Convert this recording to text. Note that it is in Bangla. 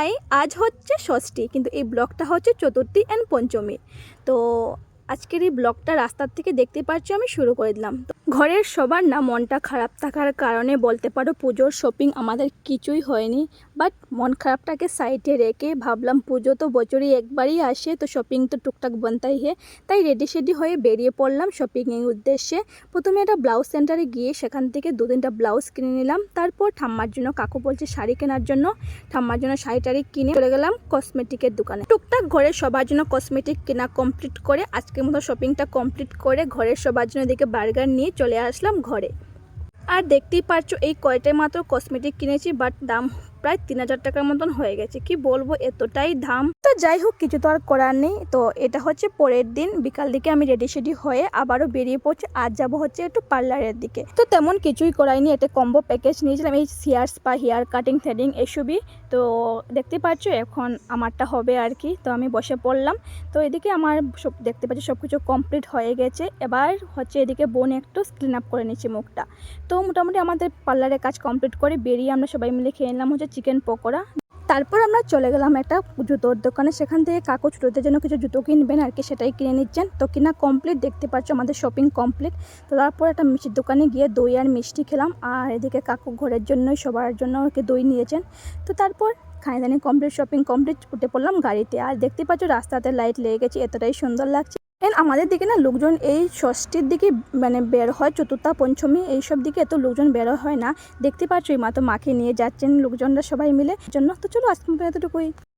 হাই, আজ হচ্ছে ষষ্ঠী, কিন্তু এই ব্লগটা হচ্ছে চতুর্থী অ্যান্ড পঞ্চমী। তো আজকের এই ব্লগটা রাস্তার থেকে দেখতে পাচ্ছি আমি শুরু করে দিলাম। তো ঘরের সবার না মনটা খারাপ থাকার কারণে বলতে পারো পুজোর শপিং আমাদের কিছুই হয়নি। বাট মন খারাপটাকে সাইডে রেখে ভাবলাম পুজো তো বছরই একবারই আসে, তো শপিং তো টুকটাক বনতাই হে। তাই রেডি হয়ে বেরিয়ে পড়লাম শপিংয়ের উদ্দেশ্যে। প্রথমে একটা ব্লাউজ সেন্টারে গিয়ে সেখান থেকে 2-3টা ব্লাউজ কিনে নিলাম। তারপর ঠাম্মার জন্য, কাকু বলছে শাড়ি কেনার জন্য, ঠাম্মার জন্য শাড়ি টাড়ি কিনে চলে গেলাম কসমেটিকের দোকানে। টুকটাক ঘরের সবার জন্য কসমেটিক কেনা কমপ্লিট করে আজকের মতো শপিংটা কমপ্লিট করে ঘরের সবার জন্য এদিকে বার্গার নিয়ে চলে আসলাম ঘরে। আর দেখতেই পারছো এই কয়টাই মাত্র কসমেটিক কিনেছি, বাট দাম প্রায় 3000 টাকার মতন হয়ে গেছে। কি বলবো, এতটাই দাম। তো যাই হোক, কিছু তো আর করার নেই। তো এটা হচ্ছে পরের দিন বিকাল দিকে আমি রেডি হয়ে আবারও বেরিয়ে পড়ছি। আজ যাব হচ্ছে একটু পার্লারের দিকে। তো তেমন কিছুই করাইনি, এটা কম্বো প্যাকেজ নিয়েছিলাম, এই hair spa, hair cutting, threading এসবই। তো দেখতে পাচ্ছ এখন আমারটা হবে আর কি। তো আমি বসে পড়লাম। তো এদিকে আমার সব দেখতে পাচ্ছি সব কিছু কমপ্লিট হয়ে গেছে। এবার হচ্ছে এদিকে বোন একটু ক্লিন আপ করে নিচ্ছে মুখটা। তো মোটামুটি আমাদের পার্লারের কাজ কমপ্লিট করে বেরিয়ে আমরা সবাই মিলে খেয়ে নিলাম হচ্ছে চিকেন পকোড়া। তারপর আমরা চলে গেলাম একটা জুতোর দোকানে। সেখান থেকে কাকু ছোটোদের জন্য কিছু জুতো কিনবেন আর কি, সেটাই কিনে নিচ্ছেন। তো কিনা কমপ্লিট, দেখতে পাচ্ছ আমাদের শপিং কমপ্লিট। তো তারপর একটা মিষ্টির দোকানে গিয়ে দই আর মিষ্টি খেলাম। আর এদিকে কাকু ঘরের জন্যই সবার জন্য আর কি দই নিয়েছেন। তো তারপর খাইদানি কমপ্লিট, শপিং কমপ্লিট, উঠে পড়লাম গাড়িতে। আর দেখতে পাচ্ছ রাস্তাতে লাইট লেগে গেছে, এতটাই সুন্দর লাগছে। আমাদের দিকে না লোকজন এই ষষ্ঠীর দিকে মানে বের হয়, চতুর্থা পঞ্চমী এইসব দিকে এত লোকজন বের হয় না। দেখতে পাচ্ছ এই মাত্র মাকে নিয়ে যাচ্ছেন লোকজনরা সবাই মিলে জন্য। তো চলো আজকে এতটুকুই।